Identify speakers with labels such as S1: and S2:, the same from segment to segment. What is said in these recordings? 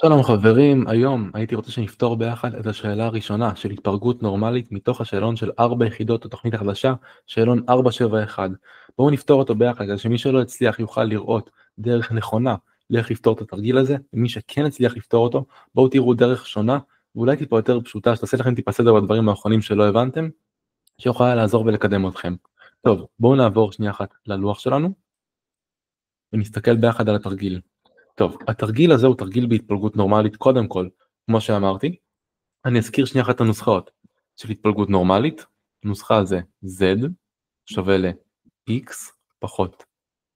S1: שלום חברים, היום הייתי רוצה שנפתור ביחד את השאלה הראשונה של התפלגות נורמלית מתוך השאלון של 4 יחידות התוכנית החדשה, שאלון 471. בואו נפתור אותו ביחד כדי שמי שלא הצליח יוכל לראות דרך נכונה לאיך לפתור את התרגיל הזה, ומי שכן הצליח לפתור אותו, בואו תראו דרך שונה ואולי טיפה יותר פשוטה שתעשה לכם טיפה סדר בדברים האחרונים שלא הבנתם, שיכולה לעזור ולקדם אתכם. טוב, בואו נעבור שנייה אחת ללוח שלנו ונסתכל ביחד על התרגיל. טוב, התרגיל הזה הוא תרגיל בהתפלגות נורמלית. קודם כל, כמו שאמרתי, אני אזכיר שנייה אחת את הנוסחאות של התפלגות נורמלית. הנוסחה זה Z שווה ל-X פחות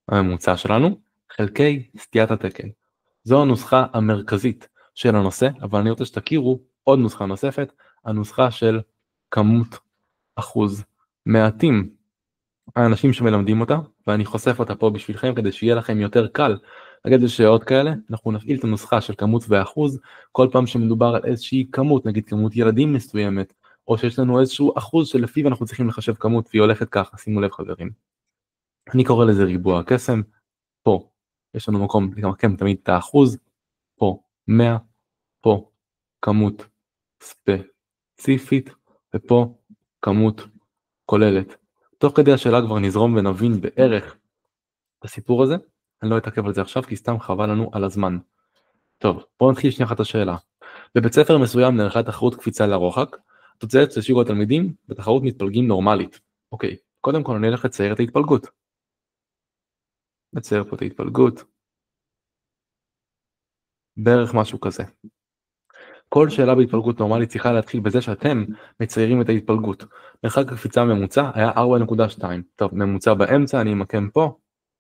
S1: הממוצע שלנו, חלקי סטיית התקן. זו הנוסחה המרכזית של הנושא, אבל אני רוצה שתכירו עוד נוסחה נוספת, הנוסחה של כמות אחוז. מעטים האנשים שמלמדים אותה, ואני חושף אותה פה בשבילכם כדי שיהיה לכם יותר קל להגיד לשאלות כאלה. אנחנו נפעיל את הנוסחה של כמות ואחוז כל פעם שמדובר על איזושהי כמות, נגיד כמות ילדים מסוימת, או שיש לנו איזשהו אחוז שלפיו אנחנו צריכים לחשב כמות, והיא הולכת ככה, שימו לב חברים. אני קורא לזה ריבוע הקסם. פה יש לנו מקום למקם תמיד את האחוז, פה 100, פה כמות ספציפית, ופה כמות כוללת. תוך כדי השאלה כבר נזרום ונבין בערך את הסיפור הזה. אני לא אתעכב על זה עכשיו כי סתם חבל לנו על הזמן. טוב, בואו נתחיל שנייה אחת השאלה. בבית ספר מסוים נערכה תחרות קפיצה לרוחק, תוצאת של שיעור התלמידים בתחרות מתפלגים נורמלית. אוקיי, קודם כל אני אלך לצייר את ההתפלגות. נצייר פה את ההתפלגות. בערך משהו כזה. כל שאלה בהתפלגות נורמלית צריכה להתחיל בזה שאתם מציירים את ההתפלגות. מרחק הקפיצה הממוצע היה 4.2. טוב, ממוצע באמצע, אני אמקם פה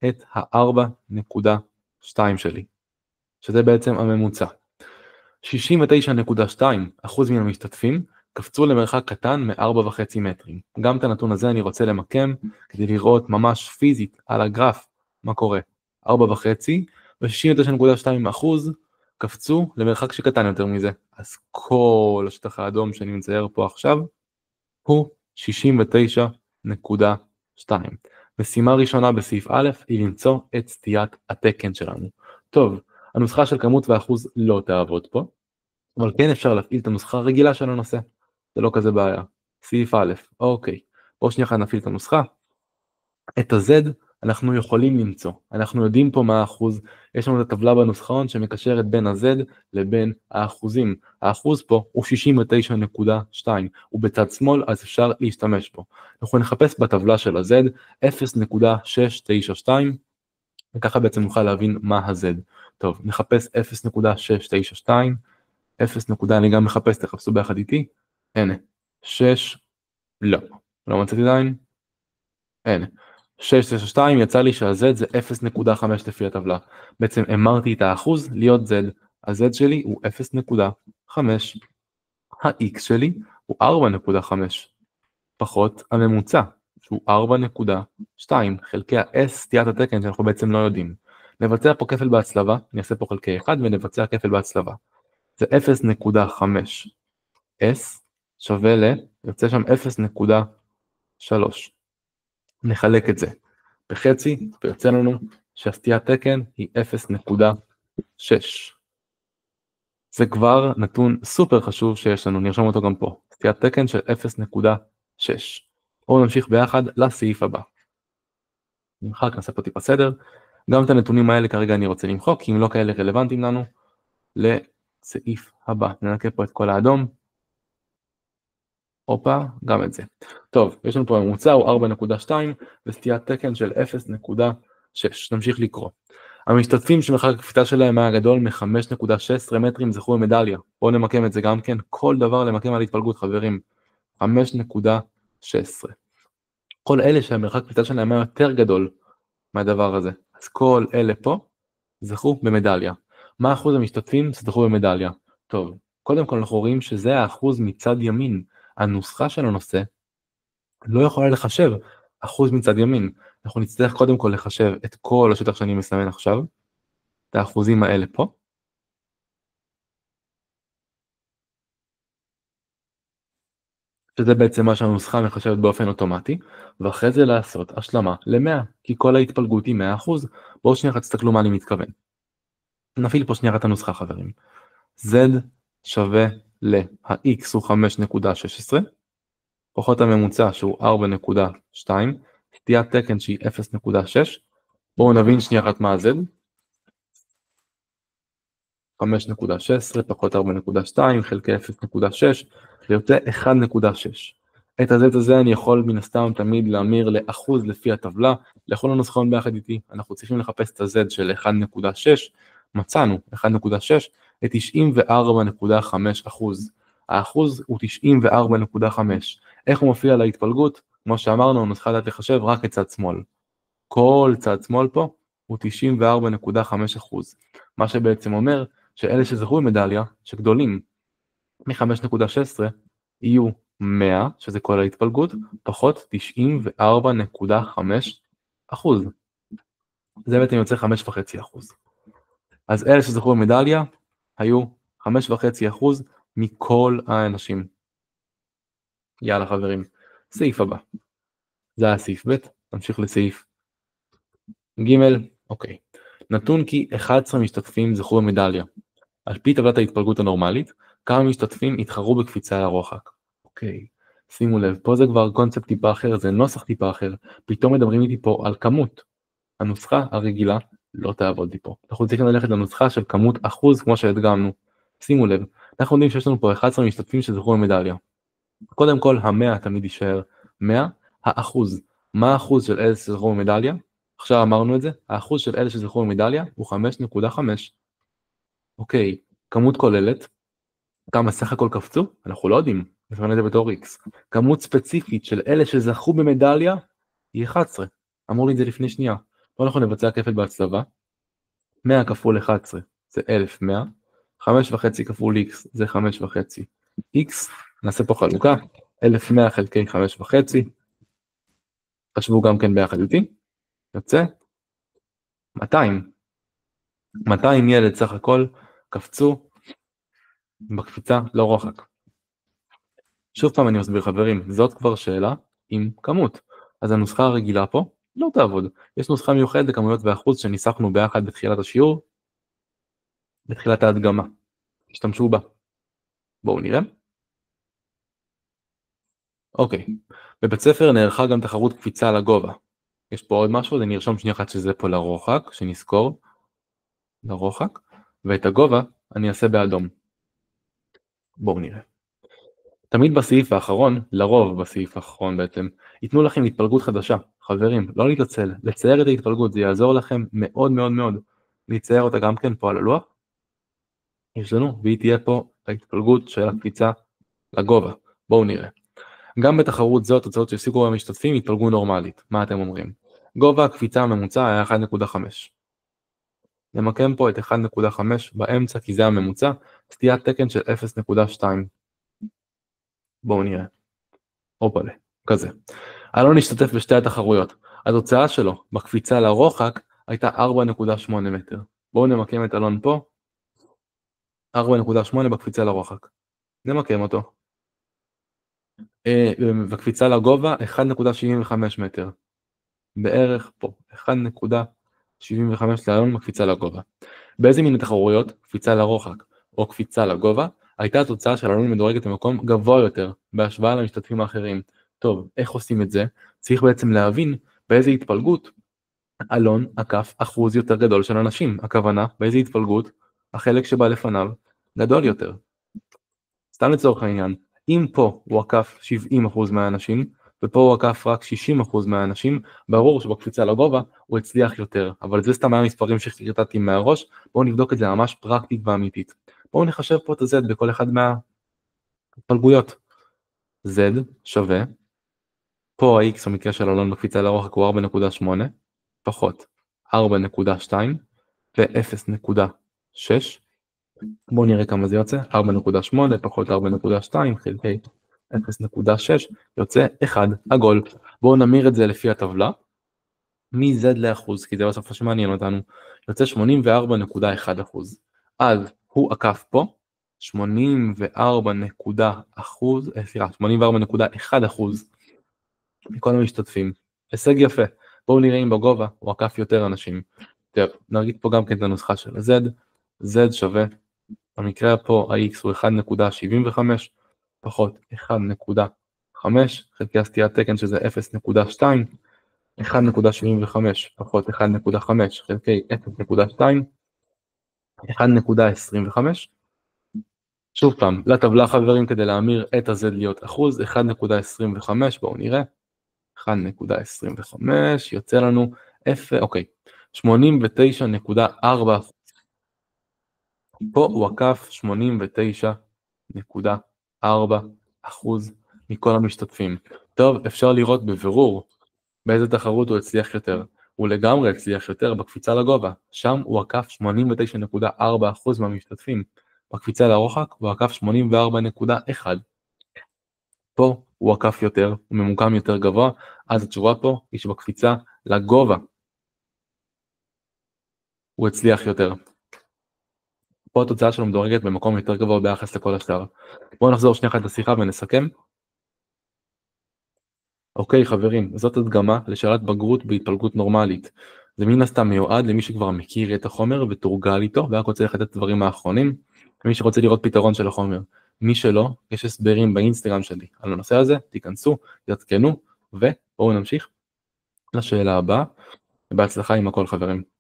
S1: את ה-4.2 שלי, שזה בעצם הממוצע. 69.2% מן המשתתפים קפצו למרחק קטן מ-4.5 מטרים. גם את הנתון הזה אני רוצה למקם כדי לראות ממש פיזית על הגרף מה קורה. 4.5 ו-69.2% קפצו למרחק שקטן יותר מזה. אז כל השטח האדום שאני מצייר פה עכשיו הוא 69.2. משימה ראשונה בסעיף א' היא למצוא את סטיית התקן שלנו. טוב, הנוסחה של כמות ואחוז לא תעבוד פה, אבל כן אפשר להפעיל את הנוסחה הרגילה של הנושא. זה לא כזה בעיה. סעיף א', אוקיי. בואו שנייה אחת נפעיל את הנוסחה. את ה-Z אנחנו יכולים למצוא. אנחנו יודעים פה מה האחוז. יש לנו את הטבלה בנוסחאות שמקשרת בין ה-Z לבין האחוזים. האחוז פה הוא 69.2. הוא בצד שמאל, אז אפשר להשתמש בו. אנחנו נחפש בטבלה של ה-Z 0.692, וככה בעצם נוכל להבין מה ה-Z. טוב, נחפש 0.692. 0. אני גם מחפש, תחפשו ביחד איתי. הנה, 6, לא מצאתי עדיין. הנה. 692 יצא לי שה-Z זה 0.5 לפי הטבלה. בעצם אמרתי את האחוז להיות Z. ה-Z שלי הוא 0.5. ה-X שלי הוא 4.5 פחות הממוצע שהוא 4.2 חלקי ה-S סטיית התקן שאנחנו בעצם לא יודעים. נבצע פה כפל בהצלבה, אני אעשה פה חלקי 1 ונבצע כפל בהצלבה. זה 0.5 S שווה יוצא שם 0.3. נחלק את זה בחצי, ויוצא לנו שהסטיית תקן היא 0.6. זה כבר נתון סופר חשוב שיש לנו, נרשום אותו גם פה. סטיית תקן של 0.6. בואו נמשיך ביחד לסעיף הבא. נמחק, נעשה פה טיפה סדר. גם את הנתונים האלה כרגע אני רוצה למחוק, כי אם לא כאלה רלוונטיים לנו לסעיף הבא. ננקה פה את כל האדום. אופה, גם את זה. טוב, יש לנו פה ממוצע הוא 4.2 וסטיית תקן של 0.6. נמשיך לקרוא. המשתתפים שמרחק הקפיצה שלהם היה גדול מ-5.16 מטרים זכו במדליה. בואו נמקם את זה גם כן, כל דבר למקם על התפלגות חברים. 5.16. כל אלה שהמרחק הקפיצה שלהם היה יותר גדול מהדבר הזה. אז כל אלה פה זכו במדליה. מה אחוז המשתתפים שזכו במדליה? טוב, קודם כל אנחנו רואים שזה האחוז מצד ימין. הנוסחה של הנושא לא יכולה לחשב אחוז מצד ימין. אנחנו נצטרך קודם כל לחשב את כל השטח שאני מסמן עכשיו, את האחוזים האלה פה. שזה בעצם מה שהנוסחה מחשבת באופן אוטומטי, ואחרי זה לעשות השלמה ל-100, כי כל ההתפלגות היא 100%. בואו שנייה אחת תסתכלו מה אני מתכוון. נפעיל פה שנייה את הנוסחה חברים. Z שווה ל-X הוא 5.16, פחות הממוצע שהוא 4.2, סטיית תקן שהיא 0.6, בואו נבין שנייה אחת מה ה-Z, 5.16 פחות 4.2 חלקי 0.6, זה יוצא 1.6. את ה-Z הזה אני יכול מן הסתם תמיד להמיר לאחוז לפי הטבלה, לכל הנוסחון ביחד איתי, אנחנו צריכים לחפש את ה-Z של 1.6, מצאנו 1.6, ל-94.5%. האחוז הוא 94.5. איך הוא מופיע להתפלגות? כמו שאמרנו, נוסחה לדעת לחשב רק את צד שמאל. כל צד שמאל פה הוא 94.5%. מה שבעצם אומר שאלה שזכו במדליה, שגדולים מ-5.16, יהיו 100, שזה כל ההתפלגות, פחות 94.5%. זה בעצם יוצא 5.5%. אז אלה שזכו במדליה, היו 5.5% מכל האנשים. יאללה חברים, סעיף הבא. זה היה סעיף ב', נמשיך לסעיף ג', אוקיי. נתון כי 11 משתתפים זכו במדליה. על פי טבלת ההתפלגות הנורמלית, כמה משתתפים התחרו בקפיצה לרוחק. אוקיי, שימו לב, פה זה כבר קונספט טיפה אחר, זה נוסח טיפה אחר, פתאום מדברים איתי פה על כמות. הנוסחה הרגילה לא תעבוד לי פה. אנחנו צריכים ללכת לנוסחה של כמות אחוז כמו שהדגמנו. שימו לב, אנחנו יודעים שיש לנו פה 11 משתתפים שזכו במדליה. קודם כל, ה-100 תמיד יישאר 100, האחוז. מה האחוז של אלה שזכו במדליה? עכשיו אמרנו את זה, האחוז של אלה שזכו במדליה הוא 5.5. אוקיי, כמות כוללת, כמה סך הכל קפצו? אנחנו לא יודעים, נפרן את זה בתור X. כמות ספציפית של אלה שזכו במדליה היא 11. אמרו לי את זה לפני שנייה. פה אנחנו נבצע כפל בהצלבה. 100 כפול 11 זה 1100, 5.5 כפול X זה 5.5 X, נעשה פה חלוקה, 1100 חלקי 5.5, חשבו גם כן ביחד איתי, יוצא 200. 200 ילד סך הכל קפצו בקפיצה לא רוחק. שוב פעם אני מסביר חברים, זאת כבר שאלה עם כמות, אז הנוסחה הרגילה פה לא תעבוד. יש נוסחה מיוחדת לכמויות ואחוז שניסחנו ביחד בתחילת השיעור, בתחילת ההדגמה. תשתמשו בה. בואו נראה. אוקיי, בבית ספר נערכה גם תחרות קפיצה לגובה. יש פה עוד משהו, זה נרשום שנייה אחת שזה פה לרוחק, שנזכור. לרוחק, ואת הגובה אני אעשה באדום. בואו נראה. תמיד בסעיף האחרון, לרוב בסעיף האחרון בעצם, ייתנו לכם התפלגות חדשה. חברים, לא להתעצל, לצייר את ההתפלגות, זה יעזור לכם מאוד מאוד מאוד. לצייר אותה גם כן פה על הלוח. יש לנו, והיא תהיה פה ההתפלגות של הקפיצה לגובה. בואו נראה. גם בתחרות זאת, תוצאות שהשיגו המשתתפים התפלגו נורמלית. מה אתם אומרים? גובה הקפיצה הממוצע היה 1.5. נמקם פה את 1.5 באמצע כי זה הממוצע, סטיית תקן של 0.2. בואו נראה. אופלה, כזה. אלון השתתף בשתי התחרויות. התוצאה שלו בקפיצה לרוחק הייתה 4.8 מטר. בואו נמקם את אלון פה. 4.8 בקפיצה לרוחק. נמקם אותו. בקפיצה לגובה 1.75 מטר. בערך פה. 1.75 לאלון בקפיצה לגובה. באיזה מיני תחרויות, קפיצה לרוחק או קפיצה לגובה, הייתה התוצאה של אלון מדורגת במקום גבוה יותר בהשוואה למשתתפים האחרים. טוב, איך עושים את זה? צריך בעצם להבין באיזה התפלגות אלון עקף אחוז יותר גדול של אנשים. הכוונה, באיזה התפלגות, החלק שבא לפניו גדול יותר. סתם לצורך העניין, אם פה הוא עקף 70% מהאנשים, ופה הוא עקף רק 60% מהאנשים, ברור שבקפיצה לגובה הוא הצליח יותר, אבל זה סתם היה מספרים שחרטטתי מהראש, בואו נבדוק את זה ממש פרקטית ואמיתית. בואו נחשב פה את ה-Z בכל אחד מהתפלגויות. Z שווה, פה ה-X במקרה של אלון בקפיצה לרוחק הוא 4.8, פחות 4.2 ו-0.6, בואו נראה כמה זה יוצא, 4.8 פחות 4.2 חלקי 0.6 יוצא 1 עגול. בואו נמיר את זה לפי הטבלה, מ-Z לאחוז, כי זה בסוף שמעניין אותנו, יוצא 84.1%. אז הוא עקף פה 84.1% מכל המשתתפים. הישג יפה. בואו נראה אם בגובה הוא עקף יותר אנשים. טוב, נגיד פה גם כן את הנוסחה של Z. Z שווה במקרה פה ה-x הוא 1.75 פחות 1.5 חלקי הסטיית תקן שזה 0.2, 1.75 פחות 1.5 חלקי 0.2, 1.25. שוב פעם, לטבלה חברים כדי להמיר את ה-z להיות אחוז, 1.25, בואו נראה, 1.25 יוצא לנו, אוקיי, 89.4%. פה הוא עקף 89.4% מכל המשתתפים. טוב, אפשר לראות בבירור באיזה תחרות הוא הצליח יותר. הוא לגמרי הצליח יותר בקפיצה לגובה, שם הוא עקף 89.4% מהמשתתפים. בקפיצה לרוחק הוא עקף 84.1%. פה הוא עקף יותר, הוא ממוקם יותר גבוה, אז התשובה פה היא שבקפיצה לגובה הוא הצליח יותר. פה התוצאה שלו מדורגת במקום יותר גבוה ביחס לכל השאר. בואו נחזור שנייה אחת לשיחה ונסכם. אוקיי חברים, זאת הדגמה לשאלת בגרות בהתפלגות נורמלית. זה מן הסתם מיועד למי שכבר מכיר את החומר ותורגל איתו, ורק רוצה לחדד את הדברים האחרונים, ומי שרוצה לראות פתרון של החומר. מי שלא, יש הסברים באינסטגרם שלי על הנושא הזה, תיכנסו, תעדכנו, ובואו נמשיך לשאלה הבאה, ובהצלחה עם הכל חברים.